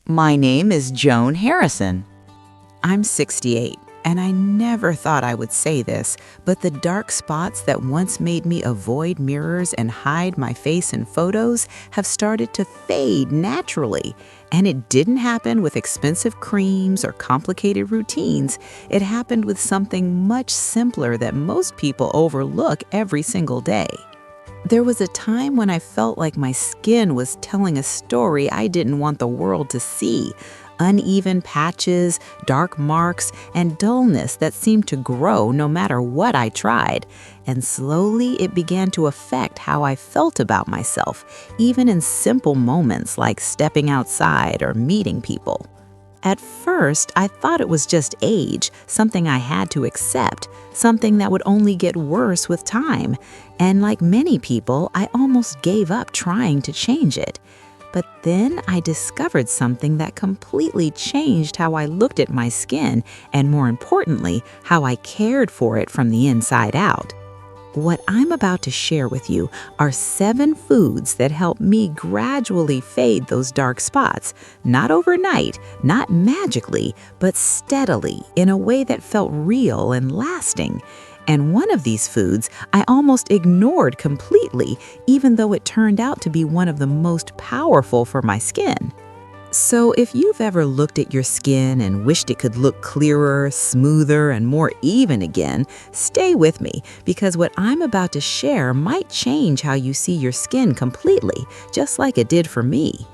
My name is Joan Harrison. I'm 68, and I never thought I would say this, but the dark spots that once made me avoid mirrors and hide my face in photos have started to fade naturally. And it didn't happen with expensive creams or complicated routines. It happened with something much simpler that most people overlook every single day. There was a time when I felt like my skin was telling a story I didn't want the world to see. Uneven patches, dark marks, and dullness that seemed to grow no matter what I tried. And slowly it began to affect how I felt about myself, even in simple moments like stepping outside or meeting people. At first, I thought it was just age, something I had to accept, something that would only get worse with time. And like many people, I almost gave up trying to change it. But then I discovered something that completely changed how I looked at my skin and, more importantly, how I cared for it from the inside out. What I'm about to share with you are 7 foods that help me gradually fade those dark spots, not overnight, not magically, but steadily in a way that felt real and lasting. And one of these foods I almost ignored completely, even though it turned out to be one of the most powerful for my skin. So if you've ever looked at your skin and wished it could look clearer, smoother, and more even again, stay with me, because what I'm about to share might change how you see your skin completely, just like it did for me.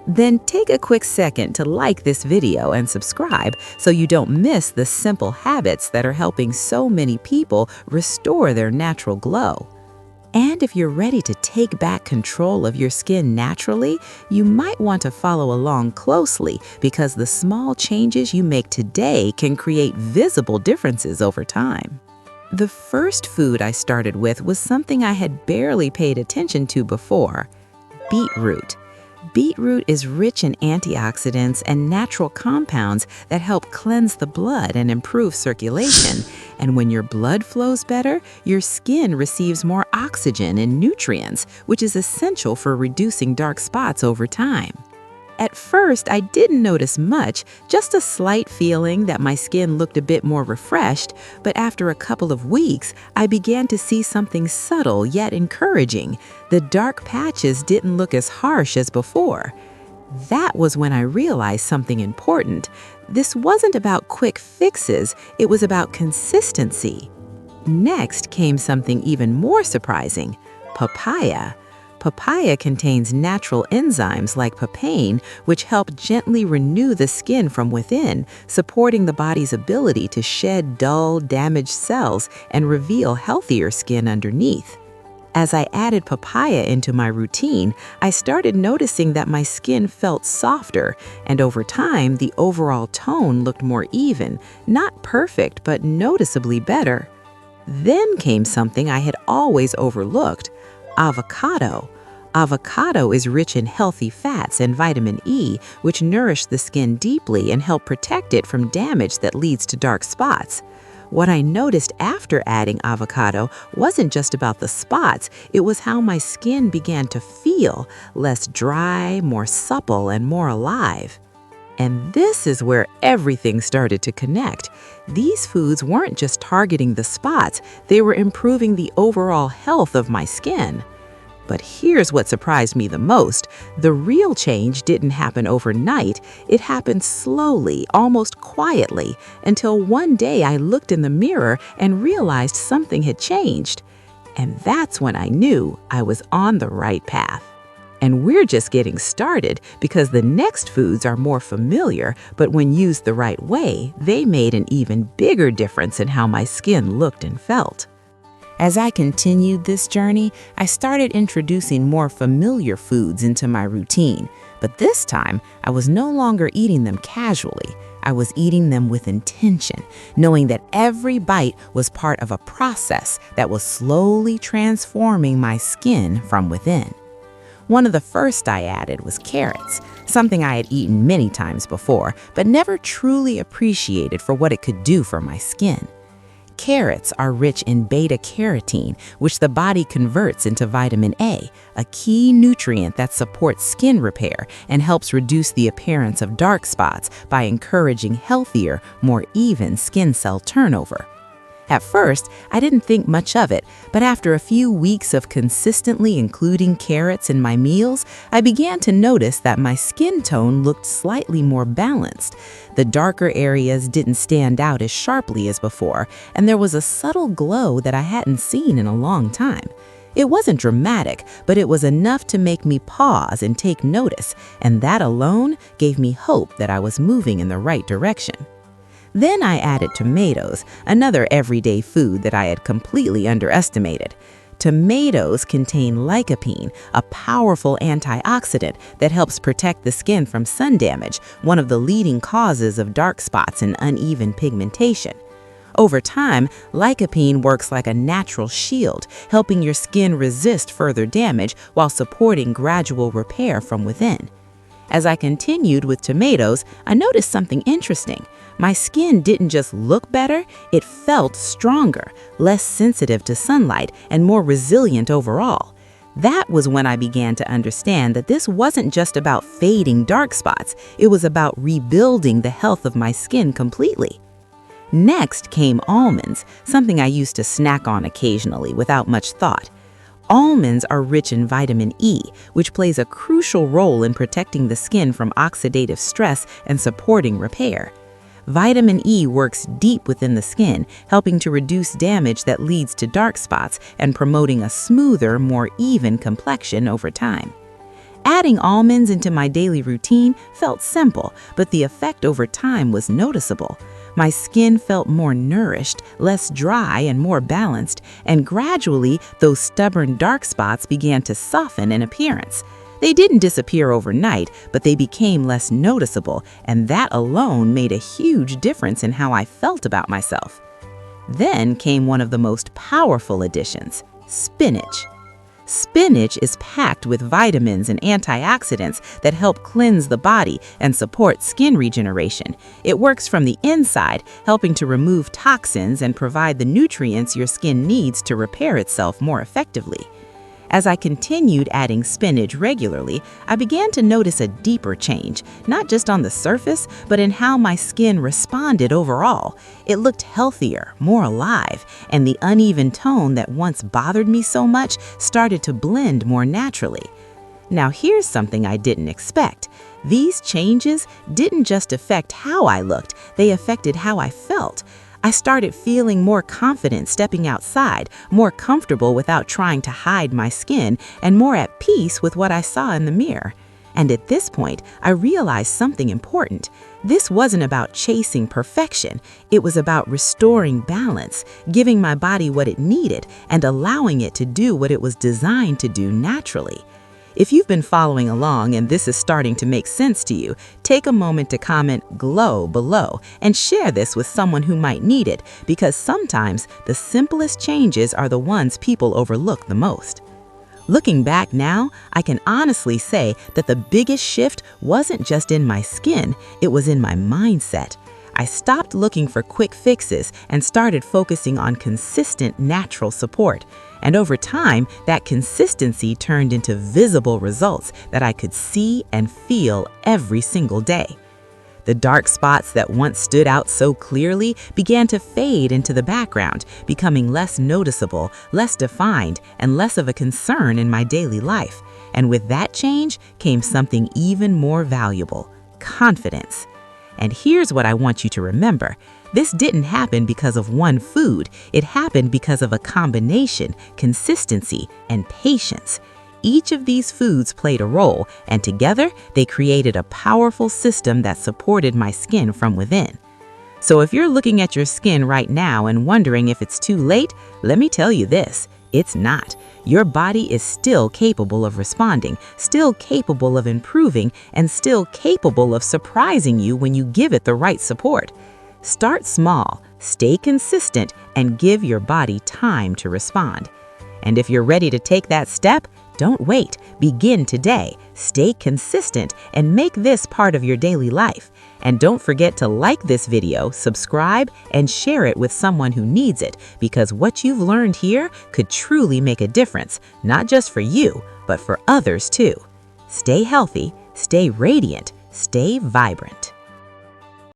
Then take a quick second to like this video and subscribe so you don't miss the simple habits that are helping so many people restore their natural glow. And if you're ready to take back control of your skin naturally, you might want to follow along closely, because the small changes you make today can create visible differences over time. The first food I started with was something I had barely paid attention to before: beetroot. Beetroot is rich in antioxidants and natural compounds that help cleanse the blood and improve circulation. And when your blood flows better, your skin receives more oxygen and nutrients, which is essential for reducing dark spots over time. At first, I didn't notice much, just a slight feeling that my skin looked a bit more refreshed, but after a couple of weeks, I began to see something subtle yet encouraging. The dark patches didn't look as harsh as before. That was when I realized something important. This wasn't about quick fixes, it was about consistency. Next came something even more surprising: papaya. Papaya contains natural enzymes like papain, which help gently renew the skin from within, supporting the body's ability to shed dull, damaged cells and reveal healthier skin underneath. As I added papaya into my routine, I started noticing that my skin felt softer, and over time, the overall tone looked more even, not perfect, but noticeably better. Then came something I had always overlooked: avocado. Avocado is rich in healthy fats and vitamin E, which nourish the skin deeply and help protect it from damage that leads to dark spots. What I noticed after adding avocado wasn't just about the spots, it was how my skin began to feel: less dry, more supple, and more alive. And this is where everything started to connect. These foods weren't just targeting the spots, they were improving the overall health of my skin. But here's what surprised me the most. The real change didn't happen overnight. It happened slowly, almost quietly, until one day I looked in the mirror and realized something had changed. And that's when I knew I was on the right path. And we're just getting started, because the next foods are more familiar, but when used the right way, they made an even bigger difference in how my skin looked and felt. As I continued this journey, I started introducing more familiar foods into my routine. But this time, I was no longer eating them casually. I was eating them with intention, knowing that every bite was part of a process that was slowly transforming my skin from within. One of the first I added was carrots, something I had eaten many times before, but never truly appreciated for what it could do for my skin. Carrots are rich in beta-carotene, which the body converts into vitamin a key nutrient that supports skin repair and helps reduce the appearance of dark spots by encouraging healthier, more even skin cell turnover. At first, I didn't think much of it, but after a few weeks of consistently including carrots in my meals, I began to notice that my skin tone looked slightly more balanced. The darker areas didn't stand out as sharply as before, and there was a subtle glow that I hadn't seen in a long time. It wasn't dramatic, but it was enough to make me pause and take notice, and that alone gave me hope that I was moving in the right direction. Then I added tomatoes, another everyday food that I had completely underestimated. Tomatoes contain lycopene, a powerful antioxidant that helps protect the skin from sun damage, one of the leading causes of dark spots and uneven pigmentation. Over time, lycopene works like a natural shield, helping your skin resist further damage while supporting gradual repair from within. As I continued with tomatoes, I noticed something interesting. My skin didn't just look better, it felt stronger, less sensitive to sunlight, and more resilient overall. That was when I began to understand that this wasn't just about fading dark spots, it was about rebuilding the health of my skin completely. Next came almonds, something I used to snack on occasionally without much thought. Almonds are rich in vitamin E, which plays a crucial role in protecting the skin from oxidative stress and supporting repair. Vitamin E works deep within the skin, helping to reduce damage that leads to dark spots and promoting a smoother, more even complexion over time. Adding almonds into my daily routine felt simple, but the effect over time was noticeable. My skin felt more nourished, less dry, and more balanced, and gradually those stubborn dark spots began to soften in appearance. They didn't disappear overnight, but they became less noticeable, and that alone made a huge difference in how I felt about myself. Then came one of the most powerful additions: spinach. Spinach is packed with vitamins and antioxidants that help cleanse the body and support skin regeneration. It works from the inside, helping to remove toxins and provide the nutrients your skin needs to repair itself more effectively. As I continued adding spinach regularly, I began to notice a deeper change, not just on the surface, but in how my skin responded overall. It looked healthier, more alive, and the uneven tone that once bothered me so much started to blend more naturally. Now here's something I didn't expect. These changes didn't just affect how I looked, they affected how I felt. I started feeling more confident stepping outside, more comfortable without trying to hide my skin, and more at peace with what I saw in the mirror. And at this point, I realized something important. This wasn't about chasing perfection. It was about restoring balance, giving my body what it needed, and allowing it to do what it was designed to do naturally. If you've been following along and this is starting to make sense to you, take a moment to comment "glow" below and share this with someone who might need it, because sometimes the simplest changes are the ones people overlook the most. Looking back now, I can honestly say that the biggest shift wasn't just in my skin, it was in my mindset. I stopped looking for quick fixes and started focusing on consistent natural support. And over time, that consistency turned into visible results that I could see and feel every single day. The dark spots that once stood out so clearly began to fade into the background, becoming less noticeable, less defined, and less of a concern in my daily life. And with that change came something even more valuable: confidence. And here's what I want you to remember. This didn't happen because of one food. It happened because of a combination, consistency, and patience. Each of these foods played a role, and together they created a powerful system that supported my skin from within. So if you're looking at your skin right now and wondering if it's too late, let me tell you this: it's not. Your body is still capable of responding, still capable of improving, and still capable of surprising you when you give it the right support. Start small, stay consistent, and give your body time to respond. And if you're ready to take that step, Don't wait. Begin today. Stay consistent and make this part of your daily life. And don't forget to like this video, subscribe, and share it with someone who needs it, because what you've learned here could truly make a difference, not just for you, but for others too. Stay healthy, stay radiant, stay vibrant.